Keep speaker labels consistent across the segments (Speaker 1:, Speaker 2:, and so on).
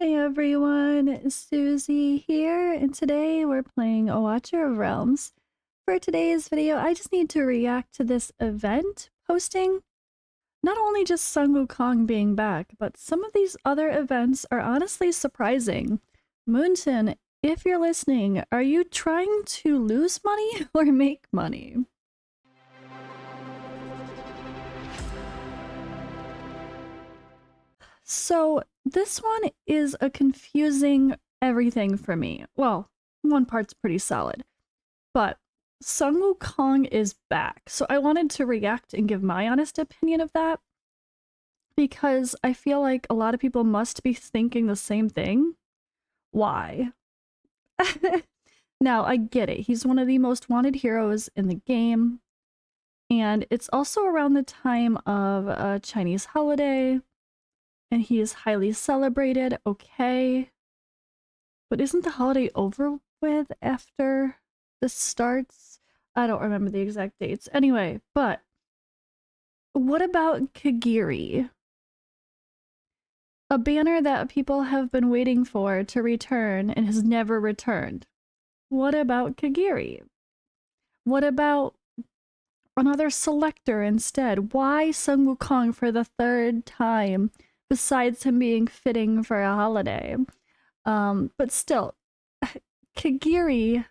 Speaker 1: Hey everyone, Suzi here, and today we're playing A Watcher of Realms. For today's video, I just need to react to this event posting. Not only just Sun Wukong being back, but some of these other events are honestly surprising. Moonton, if you're listening, are you trying to lose money or make money? So this one is a confusing everything for me. Well, one part's pretty solid, but Sun Wukong is back. So I wanted to react and give my honest opinion of that because I feel like a lot of people must be thinking the same thing. Why? Now, I get it. He's one of the most wanted heroes in the game, and it's also around the time of a Chinese holiday, and he is highly celebrated. Okay. But isn't the holiday over with after this starts? I don't remember the exact dates. Anyway, but what about Kagiri? A banner that people have been waiting for to return and has never returned. What about Kagiri? What about another selector instead? Why Sun Wukong for the third time, besides him being fitting for a holiday? But still, Kagiri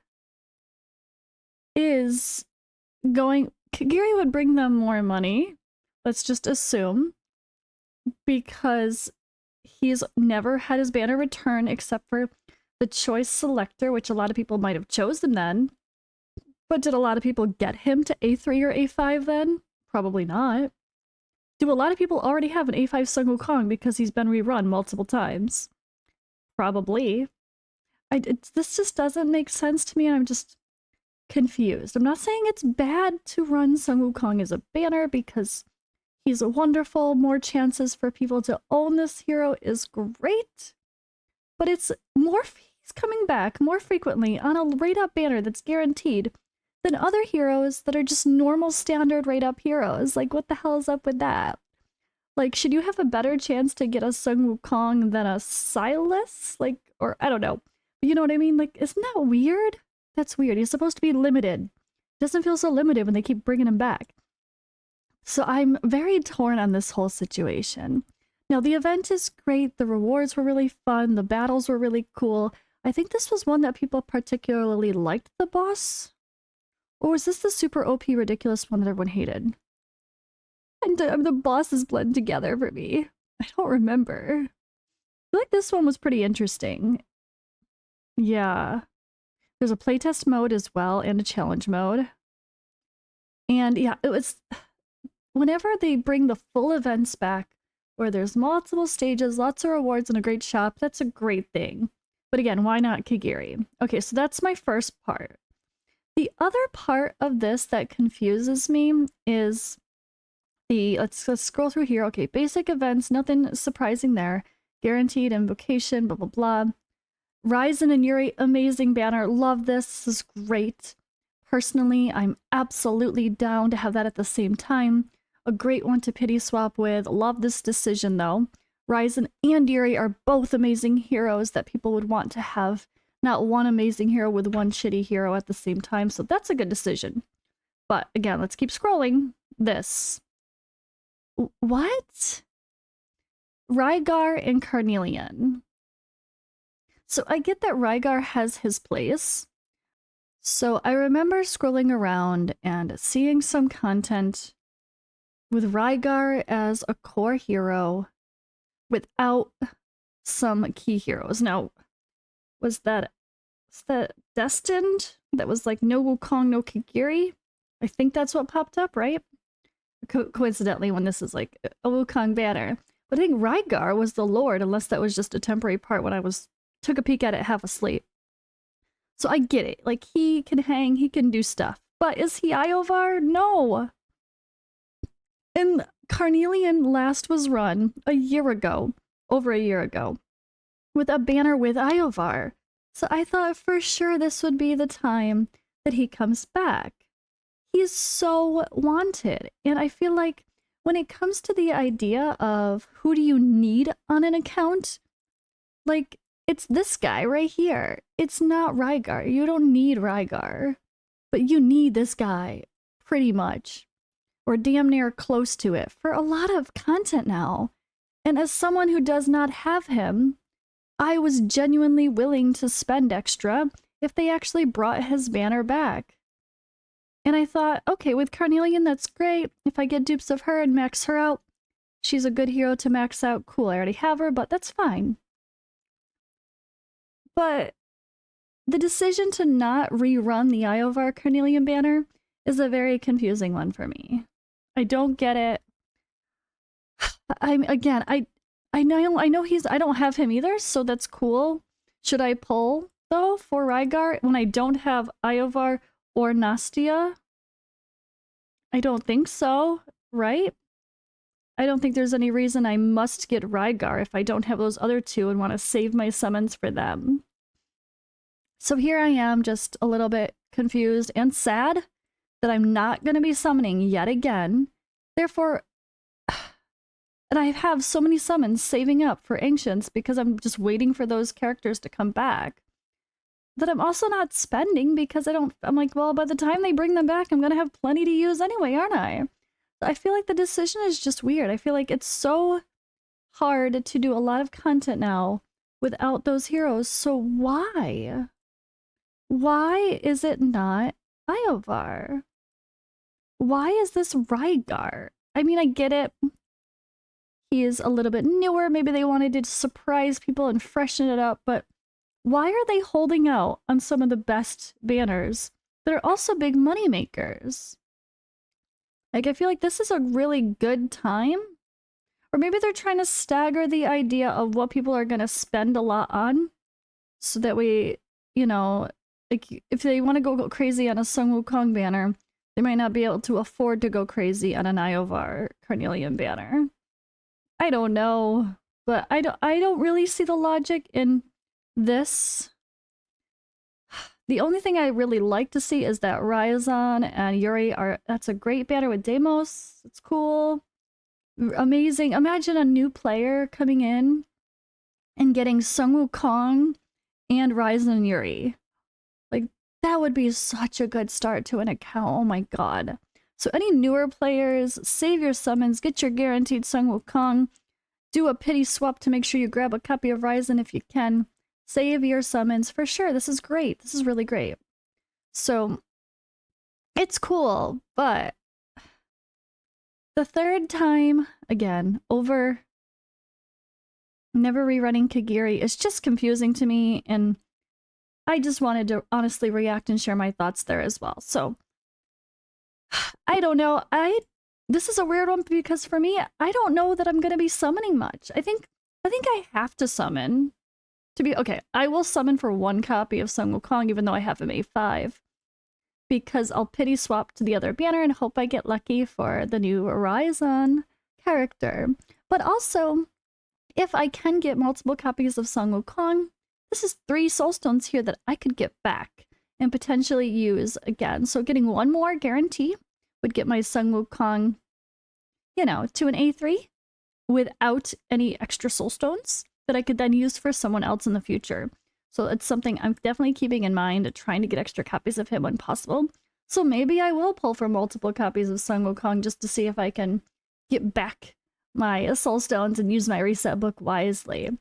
Speaker 1: is going. Kagiri would bring them more money. Let's just assume, because he's never had his banner return except for the choice selector, which a lot of people might have chosen then. But did a lot of people get him to A3 or A5 then? Probably not. Do a lot of people already have an A5 Sun Wukong because he's been rerun multiple times? Probably. This just doesn't make sense to me, and I'm just confused. I'm not saying it's bad to run Sun Wukong as a banner because he's wonderful. More chances for people to own this hero is great, but it's more. He's coming back more frequently on a rate up banner that's guaranteed than other heroes that are just normal standard rate up heroes. Like, what the hell is up with that? Like, should you have a better chance to get a Sun Wukong than a Silas? Like, or I don't know. You know what I mean? Like, isn't that weird? That's weird. He's supposed to be limited. Doesn't feel so limited when they keep bringing him back. So I'm very torn on this whole situation. Now, the event is great. The rewards were really fun. The battles were really cool. I think this was one that people particularly liked the boss. Or was this the super OP ridiculous one that everyone hated? And the bosses blend together for me. I don't remember. I feel like this one was pretty interesting. Yeah. There's a playtest mode as well and a challenge mode. And yeah, it was whenever they bring the full events back where there's multiple stages, lots of rewards, and a great shop, that's a great thing. But again, why not Kagiri? Okay, so that's my first part. The other part of this that confuses me is let's scroll through here. Okay, basic events, nothing surprising there. Guaranteed invocation, blah, blah, blah. Ryzen and Yuri, amazing banner. Love this. This is great. Personally, I'm absolutely down to have that at the same time. A great one to pity swap with. Love this decision though. Ryzen and Yuri are both amazing heroes that people would want to have. Not one amazing hero with one shitty hero at the same time, so that's a good decision. But again, let's keep scrolling. This. What? Rygar and Carnelian. So I get that Rygar has his place. So I remember scrolling around and seeing some content with Rygar as a core hero without some key heroes. Now, was that destined? That was like no Wukong, no Kagiri? I think that's what popped up, right? Coincidentally, when this is like a Wukong banner. But I think Rygar was the Lord, unless that was just a temporary part when I took a peek at it half asleep. So I get it. Like, he can hang, he can do stuff. But is he Iovar? No. And Carnelian last was run a year ago, over a year ago, with a banner with Iovar. So I thought for sure this would be the time that he comes back. He's so wanted. And I feel like when it comes to the idea of who do you need on an account, Like, it's this guy right here. It's not Rygar. You don't need Rygar. But you need this guy, pretty much. Or damn near close to it for a lot of content now. And as someone who does not have him, I was genuinely willing to spend extra if they actually brought his banner back. And I thought, okay, with Carnelian, that's great. If I get dupes of her and max her out, she's a good hero to max out. Cool, I already have her, but that's fine. But the decision to not rerun the Iovar Carnelian banner is a very confusing one for me. I don't get it. I know I don't have him either, so that's cool. Should I pull though for Rygar when I don't have Iovar or Nastia? I don't think so, right? I don't think there's any reason I must get Rygar if I don't have those other two and want to save my summons for them. So here I am, just a little bit confused and sad that I'm not going to be summoning yet again. Therefore, and I have so many summons saving up for Ancients because I'm just waiting for those characters to come back, that I'm also not spending because I'm like, well, by the time they bring them back, I'm going to have plenty to use anyway, aren't I? I feel like the decision is just weird. I feel like it's so hard to do a lot of content now without those heroes. So why? Why is it not Iovar? Why is this Rygar? I mean, I get it. He is a little bit newer. Maybe they wanted to surprise people and freshen it up, but why are they holding out on some of the best banners that are also big money makers? Like, I feel like this is a really good time. Or maybe they're trying to stagger the idea of what people are going to spend a lot on. So that we, you know, like, if they want to go crazy on a Sun Wukong banner, they might not be able to afford to go crazy on an Iovar Carnelian banner. I don't know. But I don't really see the logic in this. The only thing I really like to see is that Ryazan and Yuri that's a great banner with Deimos. It's cool. Amazing. Imagine a new player coming in and getting Sun Wukong and Ryazan and Yuri. Like, that would be such a good start to an account. Oh my god. So any newer players, save your summons, get your guaranteed Sun Wukong, do a pity swap to make sure you grab a copy of Ryazan if you can. Save your summons for sure. This is great. This is really great. So it's cool, but the third time, again, over never rerunning Kagiri is just confusing to me, and I just wanted to honestly react and share my thoughts there as well. So I don't know. This is a weird one because for me, I don't know that I'm going to be summoning much. I think I have to summon to be okay. I will summon for one copy of Sun Wukong even though I have him A5 because I'll pity swap to the other banner and hope I get lucky for the new Ryazan character. But also, if I can get multiple copies of Sun Wukong, this is 3 soulstones here that I could get back and potentially use again. So getting one more guarantee would get my Sun Wukong, you know, to an A3 without any extra soulstones that I could then use for someone else in the future. So it's something I'm definitely keeping in mind, trying to get extra copies of him when possible. So maybe I will pull for multiple copies of Sun Wukong just to see if I can get back my soulstones and use my reset book wisely.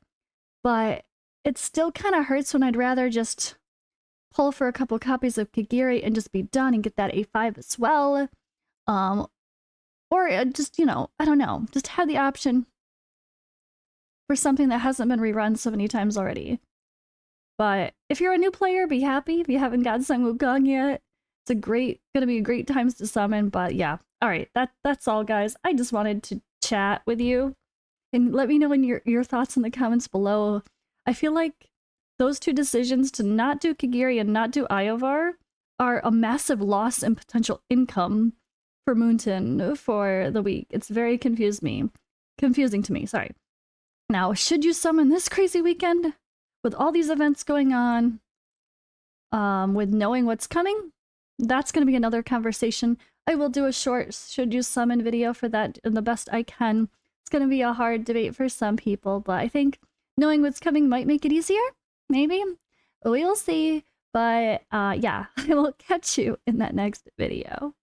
Speaker 1: But it still kind of hurts when I'd rather just pull for a couple copies of Kagiri and just be done and get that A5 as well. Or just, you know, I don't know, just have the option for something that hasn't been rerun so many times already. But if you're a new player, be happy if you haven't got Sun Wukong yet. It's gonna be a great times to summon, but yeah. Alright, that's all guys. I just wanted to chat with you and let me know in your thoughts in the comments below. I feel like those two decisions to not do Kagiri and not do Iovar are a massive loss in potential income for Moonton for the week. It's very confusing to me, sorry. Now, should you summon this crazy weekend with all these events going on, with knowing what's coming? That's going to be another conversation. I will do a short should you summon video for that in the best I can. It's going to be a hard debate for some people, but I think knowing what's coming might make it easier. Maybe. We'll see. But yeah, I will catch you in that next video.